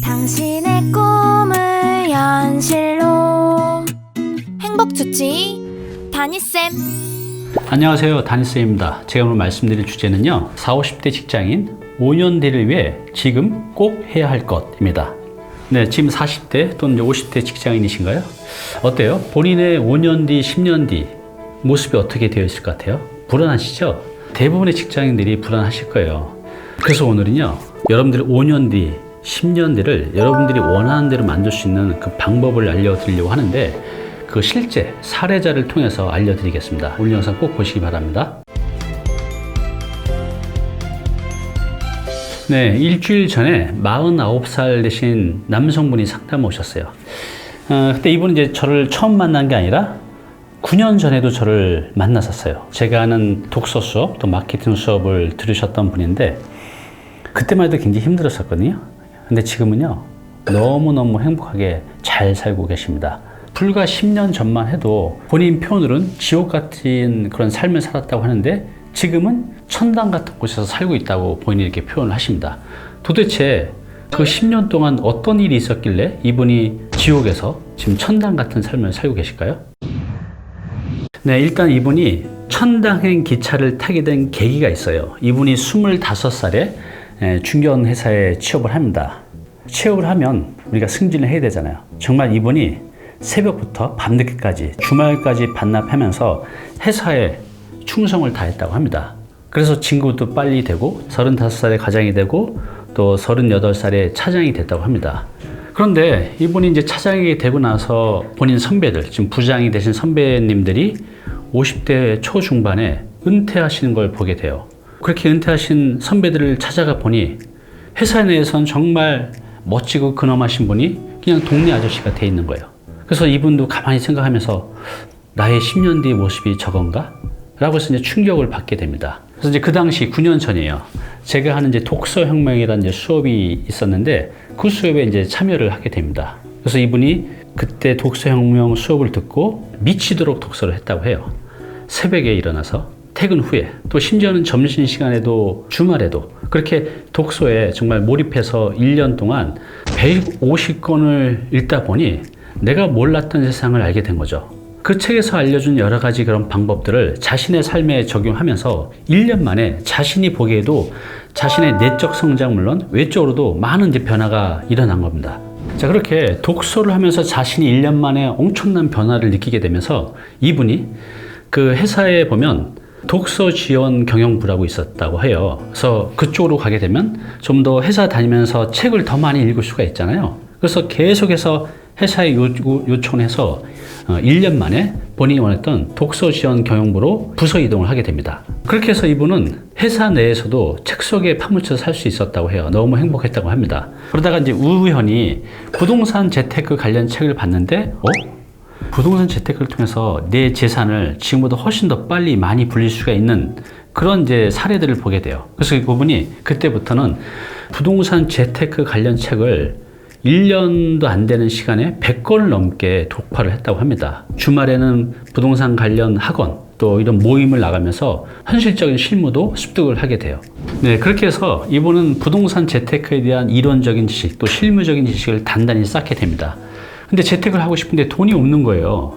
당신의 꿈을 현실로 행복주치 다니쌤. 안녕하세요, 다니쌤입니다. 제가 오늘 말씀드릴 주제는요, 40, 50대 직장인 5년 뒤를 위해 지금 꼭 해야 할 것입니다. 네, 지금 40대 또는 50대 직장인이신가요? 어때요? 본인의 5년 뒤, 10년 뒤 모습이 어떻게 되어 있을 것 같아요? 불안하시죠? 대부분의 직장인들이 불안하실 거예요. 그래서 오늘은요, 여러분들이 5년 뒤, 10년 뒤를 여러분들이 원하는 대로 만들 수 있는 그 방법을 알려드리려고 하는데, 그 실제 사례자를 통해서 알려드리겠습니다. 오늘 영상 꼭 보시기 바랍니다. 네, 일주일 전에 49살 되신 남성분이 상담 오셨어요. 그때 이분은 이제 저를 처음 만난 게 아니라 9년 전에도 저를 만났었어요. 제가 하는 독서 수업, 또 마케팅 수업을 들으셨던 분인데, 그때만 해도 굉장히 힘들었었거든요. 근데 지금은요, 너무너무 행복하게 잘 살고 계십니다. 불과 10년 전만 해도 본인 표현으로는 지옥 같은 그런 삶을 살았다고 하는데, 지금은 천당 같은 곳에서 살고 있다고 본인이 이렇게 표현을 하십니다. 도대체 그 10년 동안 어떤 일이 있었길래 이분이 지옥에서 지금 천당 같은 삶을 살고 계실까요? 네, 일단 이분이 천당행 기차를 타게 된 계기가 있어요. 이분이 25살에 중견 회사에 취업을 합니다. 취업을 하면 우리가 승진을 해야 되잖아요. 정말 이분이 새벽부터 밤늦게까지 주말까지 반납하면서 회사에 충성을 다했다고 합니다. 그래서 진급도 빨리 되고 35살에 과장이 되고 또 38살에 차장이 됐다고 합니다. 그런데 이분이 이제 차장이 되고 나서 본인 선배들, 지금 부장이 되신 선배님들이 50대 초중반에 은퇴하시는 걸 보게 돼요. 그렇게 은퇴하신 선배들을 찾아가 보니 회사 내에선 정말 멋지고 근엄하신 분이 그냥 동네 아저씨가 돼 있는 거예요. 그래서 이분도 가만히 생각하면서 나의 10년 뒤의 모습이 저건가? 라고 해서 이제 충격을 받게 됩니다. 그래서 이제 그 당시 9년 전이에요. 제가 하는 이제 독서혁명이라는 이제 수업이 있었는데, 그 수업에 이제 참여를 하게 됩니다. 그래서 이분이 그때 독서혁명 수업을 듣고 미치도록 독서를 했다고 해요. 새벽에 일어나서 퇴근 후에, 또 심지어는 점심시간에도 주말에도 그렇게 독서에 정말 몰입해서 1년 동안 150권을 읽다 보니 내가 몰랐던 세상을 알게 된 거죠. 그 책에서 알려준 여러 가지 그런 방법들을 자신의 삶에 적용하면서 1년 만에 자신이 보기에도 자신의 내적 성장 물론 외적으로도 많은 이제 변화가 일어난 겁니다. 자, 그렇게 독서를 하면서 자신이 1년 만에 엄청난 변화를 느끼게 되면서 이분이 그 회사에 보면 독서 지원 경영부라고 있었다고 해요. 그래서 그쪽으로 가게 되면 좀 더 회사 다니면서 책을 더 많이 읽을 수가 있잖아요. 그래서 계속해서 회사에 요청해서 1년 만에 본인이 원했던 독서 지원 경영부로 부서 이동을 하게 됩니다. 그렇게 해서 이분은 회사 내에서도 책 속에 파묻혀서 살 수 있었다고 해요. 너무 행복했다고 합니다. 그러다가 이제 우연히 부동산 재테크 관련 책을 봤는데, 부동산 재테크를 통해서 내 재산을 지금보다 훨씬 더 빨리 많이 불릴 수가 있는 그런 이제 사례들을 보게 돼요. 그래서 그분이 그때부터는 부동산 재테크 관련 책을 1년도 안 되는 시간에 100권을 넘게 독파를 했다고 합니다. 주말에는 부동산 관련 학원, 또 이런 모임을 나가면서 현실적인 실무도 습득을 하게 돼요. 네, 그렇게 해서 이분은 부동산 재테크에 대한 이론적인 지식, 또 실무적인 지식을 단단히 쌓게 됩니다. 근데 재테크를 하고 싶은데 돈이 없는 거예요.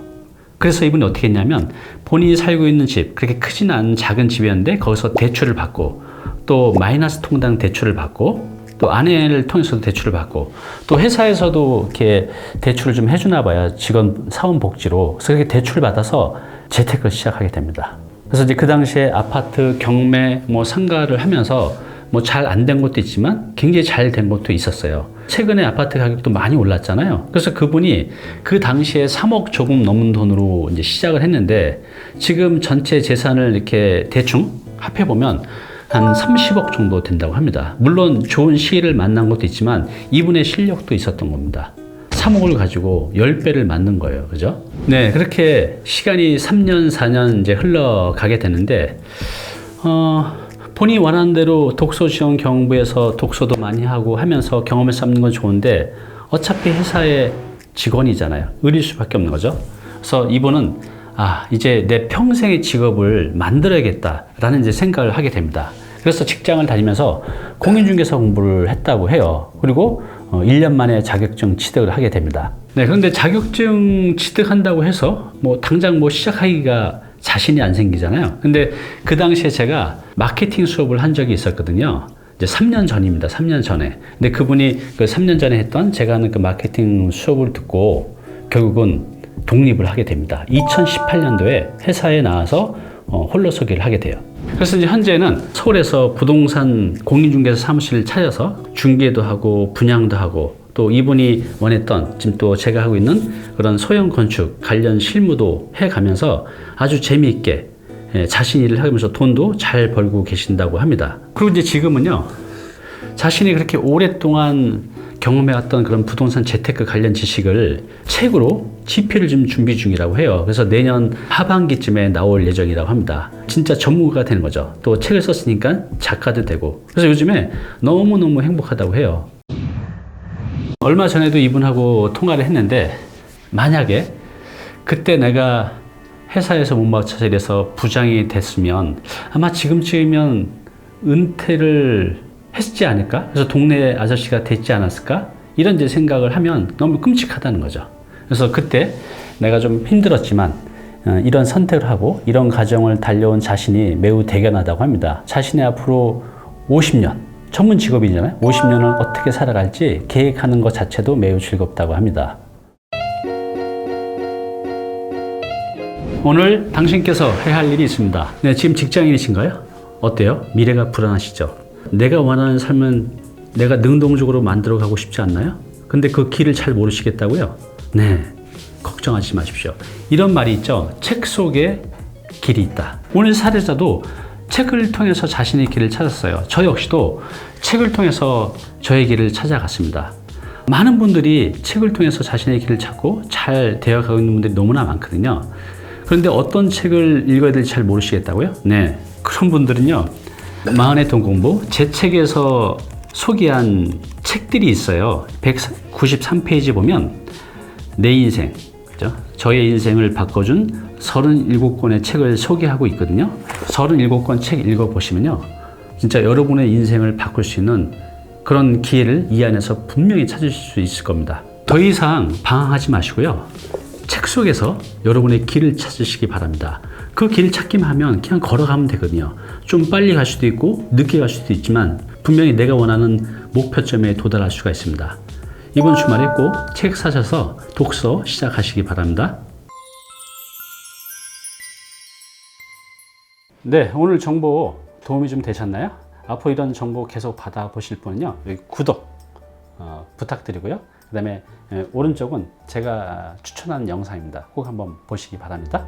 그래서 이분이 어떻게 했냐면, 본인이 살고 있는 집, 그렇게 크진 않은 작은 집이었는데 거기서 대출을 받고, 또 마이너스 통장 대출을 받고, 또 아내를 통해서도 대출을 받고, 또 회사에서도 이렇게 대출을 좀 해주나 봐요. 직원 사원 복지로. 그래서 그렇게 대출을 받아서 재테크를 시작하게 됩니다. 그래서 이제 그 당시에 아파트, 경매, 상가를 하면서 잘 안 된 것도 있지만 굉장히 잘 된 것도 있었어요. 최근에 아파트 가격도 많이 올랐잖아요. 그래서 그분이 그 당시에 3억 조금 넘는 돈으로 이제 시작을 했는데, 지금 전체 재산을 이렇게 대충 합해보면 한 30억 정도 된다고 합니다. 물론 좋은 시기를 만난 것도 있지만 이분의 실력도 있었던 겁니다. 3억을 가지고 10배를 만든 거예요. 그죠? 네, 그렇게 시간이 3년, 4년 이제 흘러가게 되는데, 본인이 원하는 대로 독서 지원 경영부에서 독서도 많이 하고 하면서 경험을 쌓는 건 좋은데, 어차피 회사의 직원이잖아요. 의릴 수밖에 없는 거죠. 그래서 이분은 이제 내 평생의 직업을 만들어야겠다라는 이제 생각을 하게 됩니다. 그래서 직장을 다니면서 공인중개사 공부를 했다고 해요. 그리고 1년 만에 자격증 취득을 하게 됩니다. 네, 그런데 자격증 취득한다고 해서 뭐 당장 뭐 시작하기가 자신이 안 생기잖아요. 근데 그 당시에 제가 마케팅 수업을 한 적이 있었거든요. 이제 3년 전입니다. 3년 전에. 근데 그분이 그 3년 전에 했던 제가 하는 그 마케팅 수업을 듣고 결국은 독립을 하게 됩니다. 2018년도에 회사에 나와서 홀로 서기를 하게 돼요. 그래서 이제 현재는 서울에서 부동산 공인중개사 사무실을 차려서 중개도 하고 분양도 하고 또 이분이 원했던 지금 또 제가 하고 있는 그런 소형 건축 관련 실무도 해가면서 아주 재미있게 자신 일을 하면서 돈도 잘 벌고 계신다고 합니다. 그리고 이제 지금은요, 자신이 그렇게 오랫동안 경험해왔던 그런 부동산 재테크 관련 지식을 책으로 집필을 좀 준비 중이라고 해요. 그래서 내년 하반기쯤에 나올 예정이라고 합니다. 진짜 전문가가 되는 거죠. 또 책을 썼으니까 작가도 되고. 그래서 요즘에 너무너무 행복하다고 해요. 얼마 전에도 이분하고 통화를 했는데, 만약에 그때 내가 회사에서 못 맞춰서 이래서 부장이 됐으면 아마 지금쯤이면 은퇴를 했지 않을까? 그래서 동네 아저씨가 됐지 않았을까? 이런 이제 생각을 하면 너무 끔찍하다는 거죠. 그래서 그때 내가 좀 힘들었지만 이런 선택을 하고 이런 과정을 달려온 자신이 매우 대견하다고 합니다. 자신의 앞으로 50년, 전문 직업이잖아요. 50년을 어떻게 살아갈지 계획하는 것 자체도 매우 즐겁다고 합니다. 오늘 당신께서 해야 할 일이 있습니다. 네, 지금 직장인이신가요? 어때요? 미래가 불안하시죠? 내가 원하는 삶은 내가 능동적으로 만들어 가고 싶지 않나요? 근데 그 길을 잘 모르시겠다고요? 네, 걱정하지 마십시오. 이런 말이 있죠. 책 속에 길이 있다. 오늘 사례자도 책을 통해서 자신의 길을 찾았어요. 저 역시도 책을 통해서 저의 길을 찾아갔습니다. 많은 분들이 책을 통해서 자신의 길을 찾고 잘 되어가고 있는 분들이 너무나 많거든요. 그런데 어떤 책을 읽어야 될지 잘 모르시겠다고요? 네, 그런 분들은요, 마흔의 돈 공부, 제 책에서 소개한 책들이 있어요. 193페이지 보면 내 인생, 그죠? 저의 인생을 바꿔준 37권의 책을 소개하고 있거든요. 37권 책 읽어보시면요, 진짜 여러분의 인생을 바꿀 수 있는 그런 기회를 이 안에서 분명히 찾으실 수 있을 겁니다. 더 이상 방황하지 마시고요, 책 속에서 여러분의 길을 찾으시기 바랍니다. 그 길 찾기만 하면 그냥 걸어가면 되거든요. 좀 빨리 갈 수도 있고 늦게 갈 수도 있지만 분명히 내가 원하는 목표점에 도달할 수가 있습니다. 이번 주말에 꼭 책 사셔서 독서 시작하시기 바랍니다. 네, 오늘 정보 도움이 좀 되셨나요? 앞으로 이런 정보 계속 받아보실 분은요, 여기 구독 부탁드리고요. 그 다음에 오른쪽은 제가 추천하는 영상입니다. 꼭 한번 보시기 바랍니다.